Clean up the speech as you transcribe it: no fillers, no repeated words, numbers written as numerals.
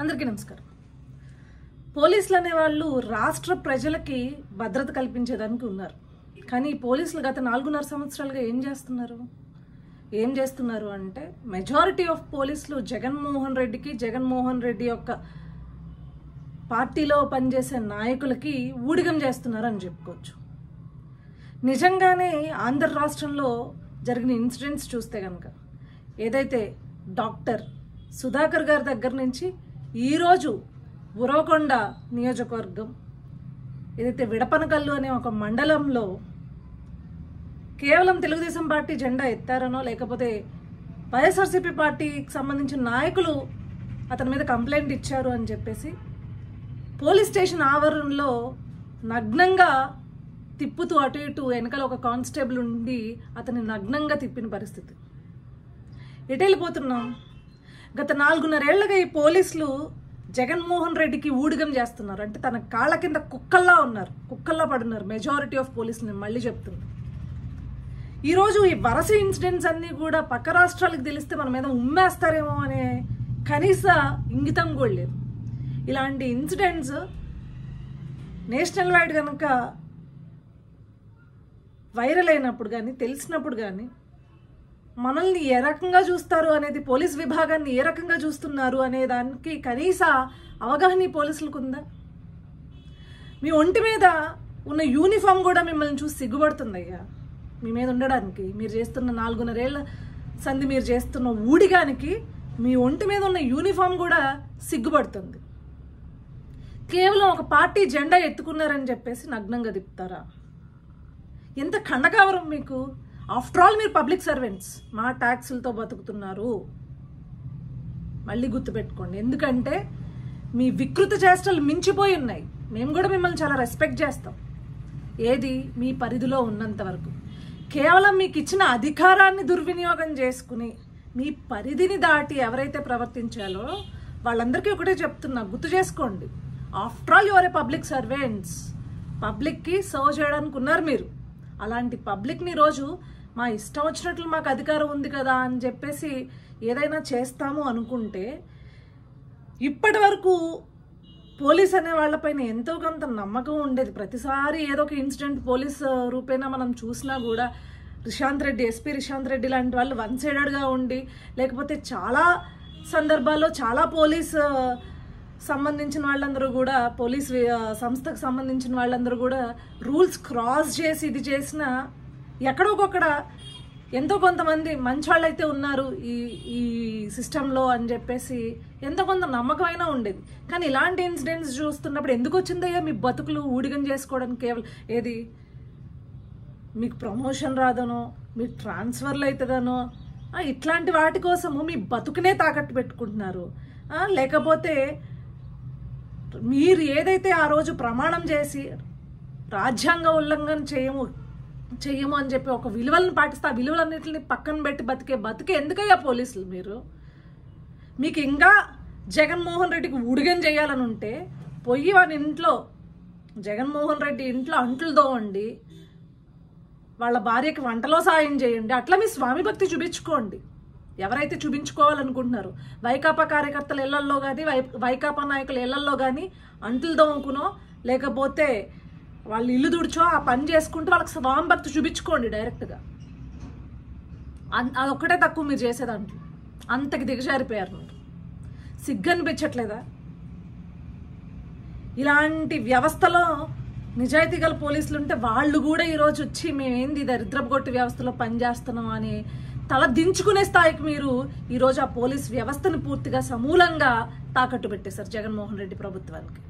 అందరికీ నమస్కారం. పోలీసులు అనేవాళ్ళు రాష్ట్ర ప్రజలకి భద్రత కల్పించేదానికి ఉన్నారు. కానీ పోలీసులు గత 4.5 సంవత్సరాలుగా ఏం చేస్తున్నారు అంటే మెజారిటీ ఆఫ్ పోలీసులు జగన్మోహన్ రెడ్డి యొక్క పార్టీలో పనిచేసే నాయకులకి ఊడిగం చేస్తున్నారు అని చెప్పుకోవచ్చు. నిజంగానే ఆంధ్ర రాష్ట్రంలో జరిగిన ఇన్సిడెంట్స్ చూస్తే కనుక ఏదైతే డాక్టర్ సుధాకర్ గారి దగ్గర నుంచి ఈరోజు ఉరవకొండ నియోజకవర్గం ఏదైతే విడపనకల్లు అనే ఒక మండలంలో కేవలం తెలుగుదేశం పార్టీ జెండా ఎత్తారనో లేకపోతే వైఎస్ఆర్సీపీ పార్టీకి సంబంధించిన నాయకులు అతని మీద కంప్లైంట్ ఇచ్చారు అని చెప్పేసి పోలీస్ స్టేషన్ ఆవరణలో నగ్నంగా తిప్పుతూ అటు ఇటు వెనకాల ఒక కానిస్టేబుల్ ఉండి అతన్ని నగ్నంగా తిప్పిన పరిస్థితి. ఎటు వెళ్ళిపోతున్నాం? గత 4.5 ఏళ్లుగా ఈ పోలీసులు జగన్మోహన్ రెడ్డికి ఊడిగం చేస్తున్నారు. అంటే తన కాళ్ళ కింద కుక్కల్లా పడున్నారు మెజారిటీ ఆఫ్ పోలీసులు. నేను మళ్ళీ చెప్తున్నా, ఈరోజు ఈ వరుస ఇన్సిడెంట్స్ అన్నీ కూడా పక్క రాష్ట్రాలకు తెలిస్తే మన మీద ఉమ్మేస్తారేమో అనే కనీస ఇంగితం కూడా లేదు. ఇలాంటి ఇన్సిడెంట్స్ నేషనల్ వైడ్ కనుక వైరల్ అయినప్పుడు కానీ తెలిసినప్పుడు కానీ మనల్ని ఏ రకంగా చూస్తారు అనేది, పోలీస్ విభాగాన్ని ఏ రకంగా చూస్తున్నారు అనే దానికి కనీస అవగాహన ఈ పోలీసులకు ఉందా? మీ ఒంటి మీద ఉన్న యూనిఫామ్ కూడా మిమ్మల్ని చూసి సిగ్గుపడుతుందయ్యా. మీ మీద ఉండడానికి మీరు చేస్తున్న 4.5 ఏళ్ల సంధి మీరు చేస్తున్న ఊడిగానికి మీ ఒంటి మీద ఉన్న యూనిఫామ్ కూడా సిగ్గుపడుతుంది. కేవలం ఒక పార్టీ జెండా ఎత్తుకున్నారని చెప్పేసి నగ్నంగా తిప్పుతారా? ఎంత ఖండకావరం మీకు! ఆఫ్టర్ ఆల్ మీరు పబ్లిక్ సర్వెంట్స్, మా ట్యాక్సులతో బతుకుతున్నారు. మళ్ళీ గుర్తుపెట్టుకోండి, ఎందుకంటే మీ వికృత చేష్టలు మించిపోయి ఉన్నాయి. మేము కూడా మిమ్మల్ని చాలా రెస్పెక్ట్ చేస్తాం, ఏది మీ పరిధిలో ఉన్నంత వరకు. కేవలం మీకు ఇచ్చిన అధికారాన్ని దుర్వినియోగం చేసుకుని మీ పరిధిని దాటి ఎవరైతే ప్రవర్తించాలో వాళ్ళందరికీ ఒకటే చెప్తున్నా, గుర్తు చేసుకోండి. After all your A public servants, పబ్లిక్కి సర్వ్ చేయడానికి ఉన్నారు మీరు. అలాంటి పబ్లిక్ని ఈరోజు మా ఇష్టం వచ్చినట్లు మాకు అధికారం ఉంది కదా అని చెప్పేసి ఏదైనా చేస్తాము అనుకుంటే, ఇప్పటి వరకు పోలీస్ అనే వాళ్ళపైన ఎంతో కొంత నమ్మకం ఉండేది. ప్రతిసారి ఏదో ఒక ఇన్సిడెంట్ పోలీస్ రూపేణా మనం చూసినా కూడా ఎస్పీ రిశాంత్ రెడ్డి లాంటి వాళ్ళు వన్ సైడెడ్గా ఉండి, లేకపోతే చాలా సందర్భాల్లో చాలా పోలీస్ సంబంధించిన వాళ్ళందరూ కూడా, పోలీస్ సంస్థకు సంబంధించిన వాళ్ళందరూ కూడా రూల్స్ క్రాస్ చేసి ఇది చేసిన ఎక్కడొకక్కడ ఎంతో కొంతమంది మంచి వాళ్ళు అయితే ఉన్నారు ఈ సిస్టంలో అని చెప్పేసి ఎంతో కొంత నమ్మకమైనా ఉండేది. కానీ ఇలాంటి ఇన్సిడెంట్స్ చూస్తున్నప్పుడు ఎందుకు వచ్చిందయ్యా మీ బతుకులు ఊడిగం చేసుకోవడానికి? కేవలం ఏది మీకు ప్రమోషన్ రాదనో, మీకు ట్రాన్స్ఫర్లు అవుతుందనో, ఇట్లాంటి వాటి కోసము మీ బతుకునే తాకట్టు పెట్టుకుంటున్నారు. లేకపోతే మీరు ఏదైతే ఆ రోజు ప్రమాణం చేసి రాజ్యాంగ ఉల్లంఘన చెయ్యము అని చెప్పి ఒక విలువలను పాటిస్తే ఆ విలువలన్నింటిని పక్కన పెట్టి బతికే ఎందుకయ్యా పోలీసులు మీరు? మీకు ఇంకా జగన్మోహన్ రెడ్డికి ఊడిగం చేయాలని ఉంటే పొయ్యి వాళ్ళ ఇంట్లో, జగన్మోహన్ రెడ్డి ఇంట్లో అంట్లు దోవండి, వాళ్ళ భార్యకి వంటలో సాయం చేయండి. అట్లా మీ స్వామి భక్తి చూపించుకోండి. ఎవరైతే చూపించుకోవాలనుకుంటున్నారో వైకాపా కార్యకర్తల ఇళ్లల్లో కానీ, వైకాపా నాయకుల ఇళ్లల్లో కానీ అంట్లు దోముకునో లేకపోతే వాళ్ళు ఇల్లు దుడిచో ఆ పని చేసుకుంటూ వాళ్ళకి స్వామి భక్తి చూపించుకోండి డైరెక్ట్గా. అదొక్కటే తక్కువ మీరు చేసేదాంట్లో. అంతకి దిగజారిపోయారు మీరు. సిగ్గు అనిపించట్లేదా? ఇలాంటి వ్యవస్థలో నిజాయితీ గల పోలీసులు ఉంటే వాళ్ళు కూడా ఈరోజు వచ్చి మేమేంది దరిద్రపు కొట్టి వ్యవస్థలో పనిచేస్తున్నాం అని తల దించుకునే స్థాయికి మీరు ఈరోజు ఆ పోలీస్ వ్యవస్థను పూర్తిగా సమూలంగా తాకట్టు పెట్టేశారు జగన్మోహన్ రెడ్డి ప్రభుత్వానికి.